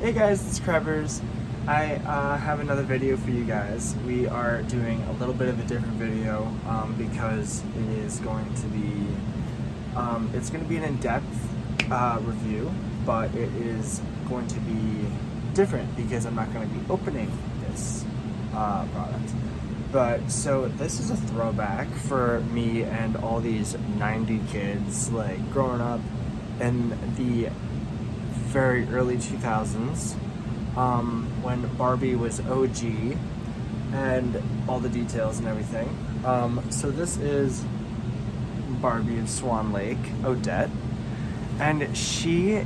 Hey guys, it's Crabbers. I have another video for you guys. We are doing a little bit of a different video because it is going to be, it's going to be an in-depth review, but it is going to be different because I'm not going to be opening this product. But so this is a throwback for me and all these 90 kids like growing up in the very early 2000s when Barbie was OG and all the details and everything. So this is Barbie of Swan Lake, Odette, and she,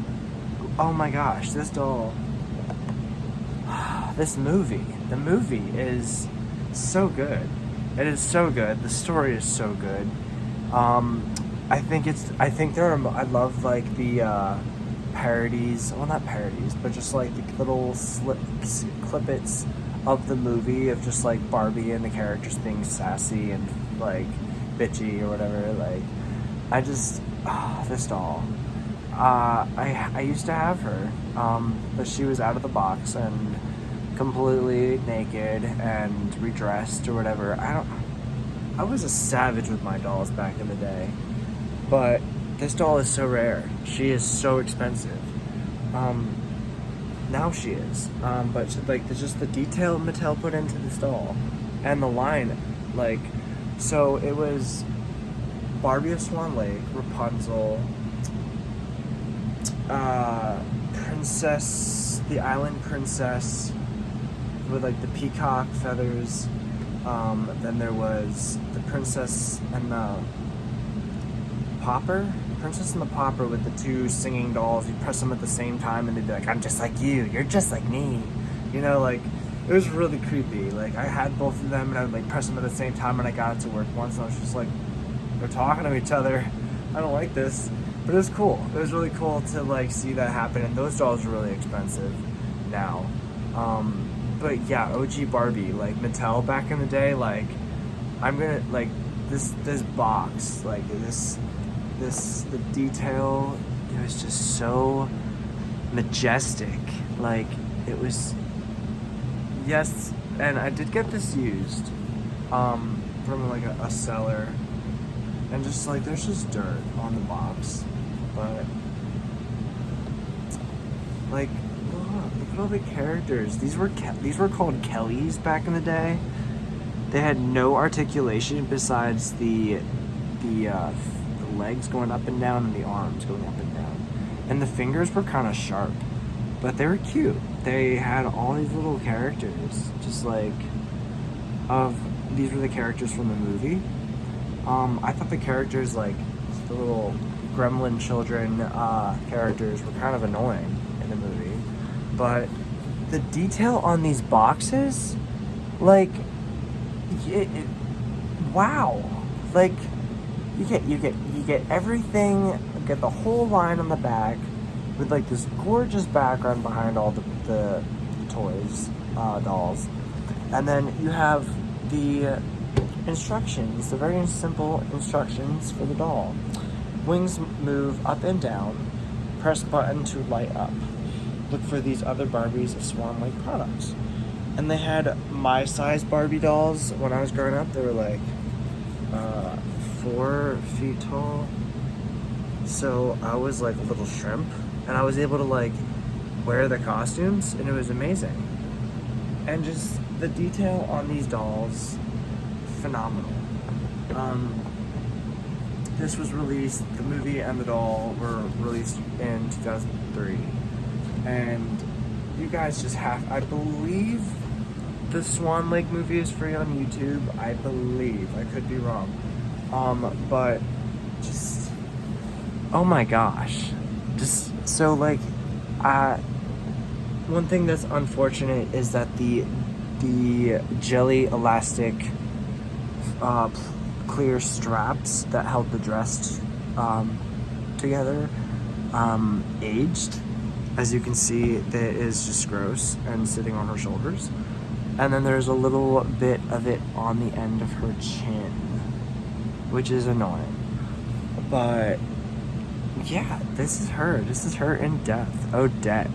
oh my gosh, this doll, the movie is so good. It is so good. The story is so good. I love like the parodies, well not parodies, but just like the little clippets of the movie of just like Barbie and the characters being sassy and like bitchy or whatever. Like this doll. I used to have her, but she was out of the box and completely naked and redressed or whatever. I was a savage with my dolls back in the day, but this doll is so rare. She is so expensive. Now she is. But like just the detail Mattel put into this doll and the line, like, so it was Barbie of Swan Lake, Rapunzel, Princess, the Island Princess with like the peacock feathers. Then there was the Princess and the Pauper. Princess and the Pauper with the two singing dolls. You press them at the same time and they'd be like, I'm just like you, you're just like me. You know, like, it was really creepy. Like, I had both of them and I would like press them at the same time, and I got it to work once and I was just like, they're talking to each other. I don't like this. But it was cool. It was really cool to like see that happen, and those dolls are really expensive now. But yeah, OG Barbie, like Mattel back in the day, like, I'm gonna, like, this box, like, the detail, it was just so majestic. Like, it was, yes, and I did get this used from like a seller, and just like there's just dirt on the box, but like look at all the characters. These were called Kellys back in the day. They had no articulation besides the legs going up and down and the arms going up and down. And the fingers were kind of sharp, but they were cute. They had all these little characters, just like, these were the characters from the movie. I thought the characters, like, the little gremlin children characters were kind of annoying in the movie. But the detail on these boxes, like, wow. Like, you get everything, you get the whole line on the back with like this gorgeous background behind all the toys, dolls. And then you have the instructions, the very simple instructions for the doll. Wings move up and down. Press button to light up. Look for these other Barbies of Swan Lake products. And they had my size Barbie dolls when I was growing up. They were like 4 feet tall. So I was like a little shrimp, and I was able to like wear the costumes, and it was amazing. And just the detail on these dolls, phenomenal. This was released, the movie and the doll were released in 2003. And you guys just have, I believe the Swan Lake movie is free on YouTube. I believe, I could be wrong. But just, oh my gosh. Just, so like, one thing that's unfortunate is that the jelly elastic clear straps that held the dress together aged. As you can see, that is just gross and sitting on her shoulders. And then there's a little bit of it on the end of her chin, which is annoying. But yeah, this is her in depth. Odette.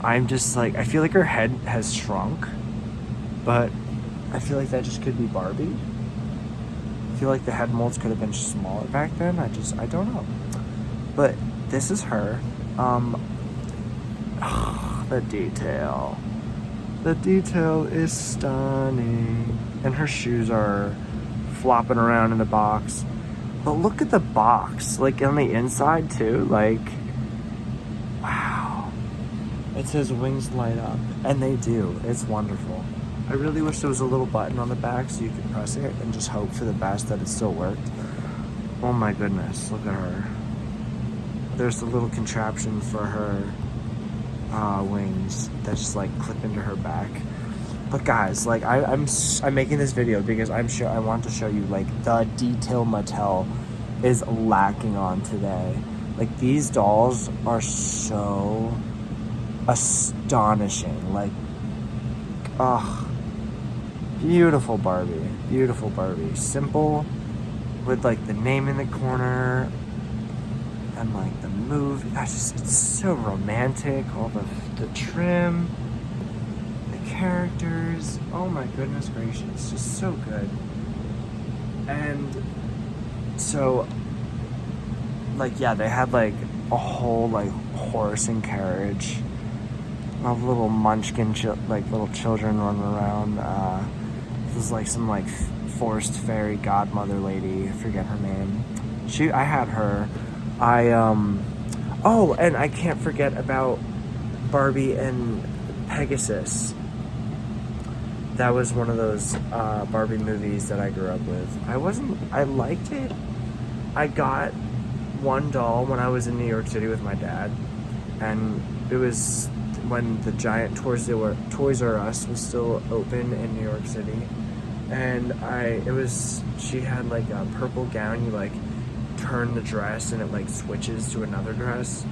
I'm just like, I feel like her head has shrunk, but I feel like that just could be Barbie. I feel like the head molds could have been smaller back then. I don't know. But this is her. The detail. The detail is stunning. And her shoes are flopping around in the box. But look at the box, like on the inside too, like, wow. It says wings light up, and they do. It's wonderful. I really wish there was a little button on the back so you could press it and just hope for the best that it still worked. Oh my goodness, look at her. There's a little contraption for her wings that just like clip into her back. But guys, like I'm making this video because I want to show you like the detail Mattel is lacking on today. Like these dolls are so astonishing. Like, beautiful Barbie, beautiful Barbie. Simple, with like the name in the corner, and like the movie. It's so romantic. All the trim, the characters. Oh my goodness gracious, just so good. And so, like, yeah, they had like a whole like horse and carriage. Of little munchkin, like little children running around. This is like some like forced fairy godmother lady. I forget her name. I had her. Oh, and I can't forget about Barbie and Pegasus. That was one of those Barbie movies that I grew up with. I liked it. I got one doll when I was in New York City with my dad, and it was when the giant Toys R Us was still open in New York City. And she had like a purple gown. You like turn the dress and it like switches to another dress,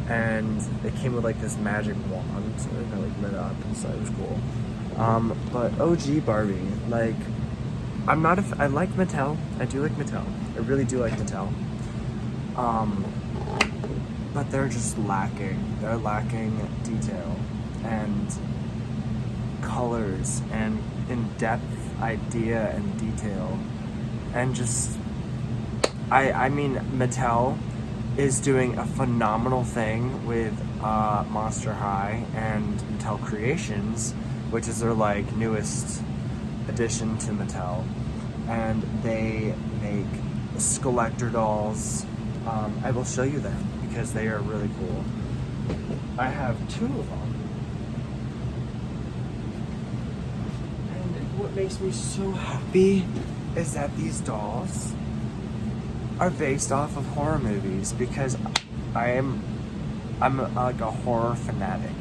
and it came with like this magic wand that like lit up, and so it was cool. But OG Barbie, like, I like Mattel. I do like Mattel. I really do like Mattel. But they're just lacking. They're lacking detail and colors and in-depth idea and detail. And just, I mean, Mattel is doing a phenomenal thing with Monster High and Mattel Creations, which is their like newest addition to Mattel. And they make Skeletor dolls. I will show you them because they are really cool. I have 2 of them. And what makes me so happy is that these dolls are based off of horror movies, because I'm like a horror fanatic.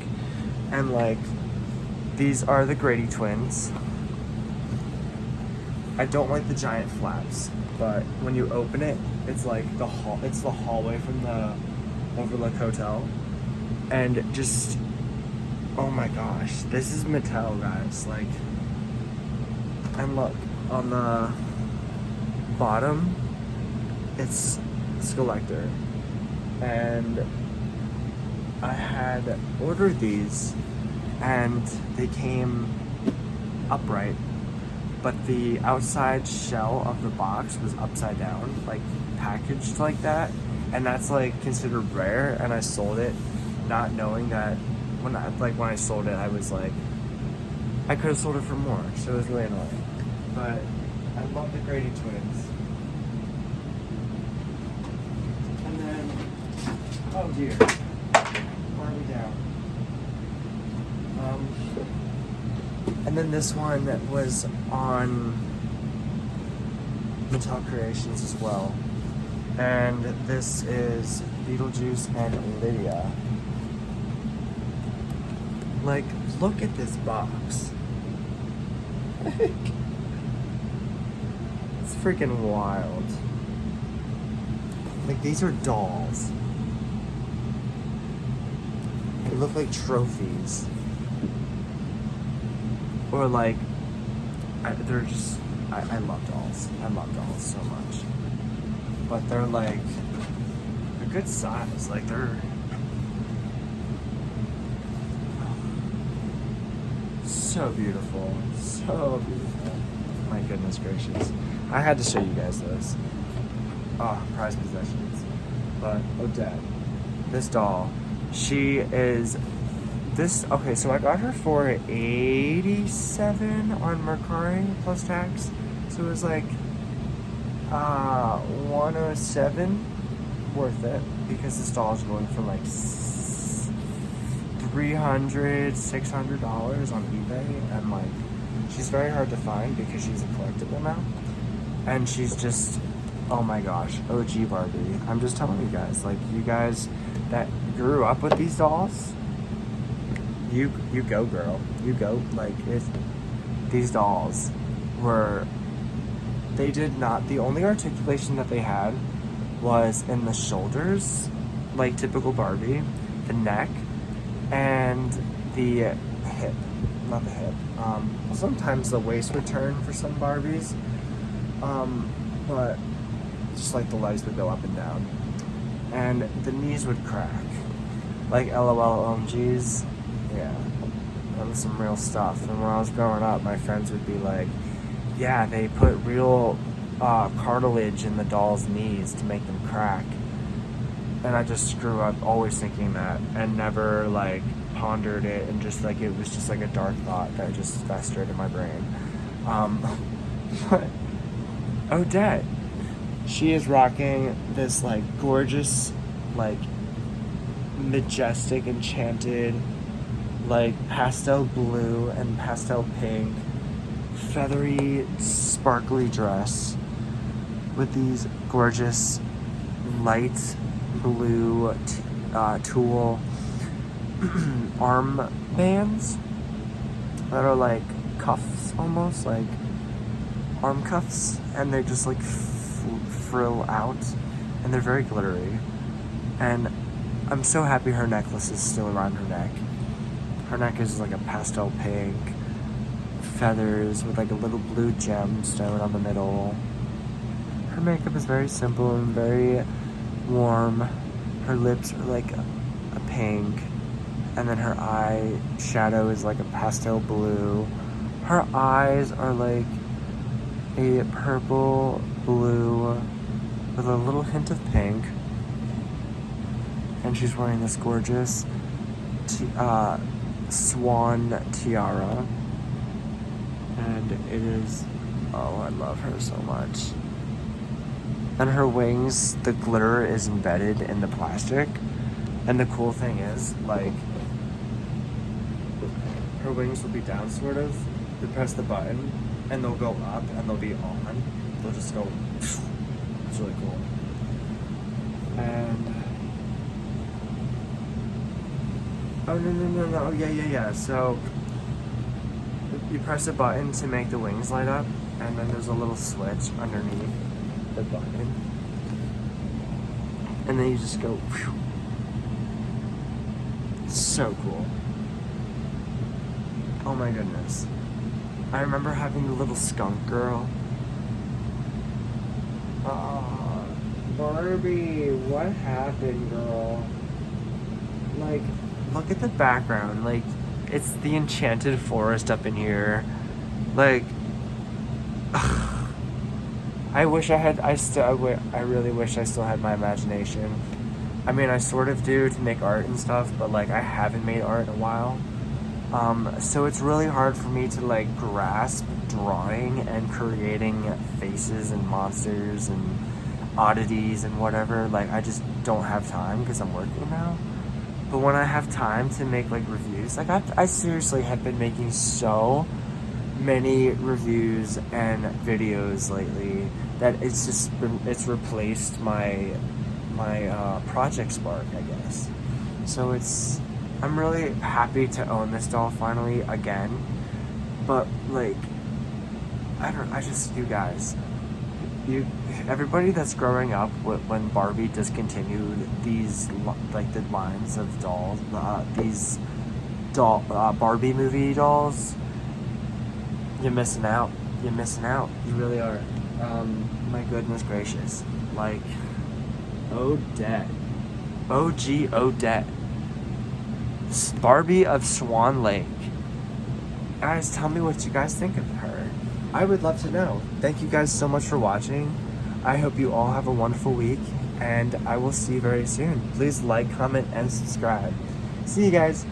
And like, these are the Grady twins. I don't like the giant flaps, but when you open it, it's like it's the hallway from the Overlook Hotel. And just, oh my gosh, this is Mattel, guys. Like, and look, on the bottom, it's Skeletor. And I had ordered these, and they came upright, but the outside shell of the box was upside down, like packaged like that, and that's like considered rare. And I sold it not knowing that. When I sold it, I was like, I could have sold it for more, so it was really annoying. But I love the Grady twins. And then, oh dear, Barbie down. And then this one that was on Mattel Creations as well. And this is Beetlejuice and Lydia. Like, look at this box. It's freaking wild. Like, these are dolls. They look like trophies. Or like, they're just, I love dolls. I love dolls so much. But they're like, they're good size. Like, they're, oh so beautiful. So beautiful. My goodness gracious. I had to show you guys this. Oh, prized possessions. But Odette, this doll, she is this. Okay, so I got her for 87 on Mercari plus tax. So it was like 107, worth it, because this doll is going for like $300-$600 on eBay, and like she's very hard to find because she's a collectible now, and she's just, oh my gosh, OG Barbie. I'm just telling you guys, like, you guys that grew up with these dolls, you go, girl, you go. Like, these dolls were, they did not, the only articulation that they had was in the shoulders, like typical Barbie, the neck, and the hip. Not the hip. Sometimes the waist would turn for some Barbies, but just like the legs would go up and down, and the knees would crack, like LOL OMGs. Yeah, that was some real stuff. And when I was growing up, my friends would be like, yeah, they put real cartilage in the doll's knees to make them crack. And I just grew up always thinking that, and never like pondered it, and just like, it was just like a dark thought that just festered in my brain. But Odette, she is rocking this like gorgeous, like majestic, enchanted, like pastel blue and pastel pink, feathery, sparkly dress with these gorgeous light blue tulle arm bands that are like cuffs, almost like arm cuffs, and they just like frill out, and they're very glittery. And I'm so happy her necklace is still around her neck. Her neck is like a pastel pink, feathers with like a little blue gemstone on the middle. Her makeup is very simple and very warm. Her lips are like a pink, and then her eye shadow is like a pastel blue. Her eyes are like a purple blue with a little hint of pink, and she's wearing this gorgeous Swan tiara, and it is, oh, I love her so much. And her wings, the glitter is embedded in the plastic, and the cool thing is, like, her wings will be down, sort of. You press the button, and they'll go up, and they'll be on. They'll just go, it's really cool. And, oh, no, yeah. So, you press a button to make the wings light up, and then there's a little switch underneath the button, and then you just go, whew. So cool. Oh my goodness. I remember having the little skunk girl. Oh, Barbie, what happened, girl? Like, look at the background. Like, it's the enchanted forest up in here. Like, I wish I had, I really wish I still had my imagination. I mean, I sort of do to make art and stuff, but like, I haven't made art in a while. So it's really hard for me to like grasp drawing and creating faces and monsters and oddities and whatever. Like, I just don't have time because I'm working now. But when I have time to make like reviews, like I seriously have been making so many reviews and videos lately that it's just it's replaced my project spark, I guess. So I'm really happy to own this doll finally again. But like, you guys, everybody that's growing up when Barbie discontinued these like the lines of dolls, these Barbie movie dolls, you're missing out. You really are. My goodness gracious. Like, Odette. OG Odette. Barbie of Swan Lake. Guys, tell me what you guys think of her. I would love to know. Thank you guys so much for watching. I hope you all have a wonderful week, and I will see you very soon. Please like, comment, and subscribe. See you guys.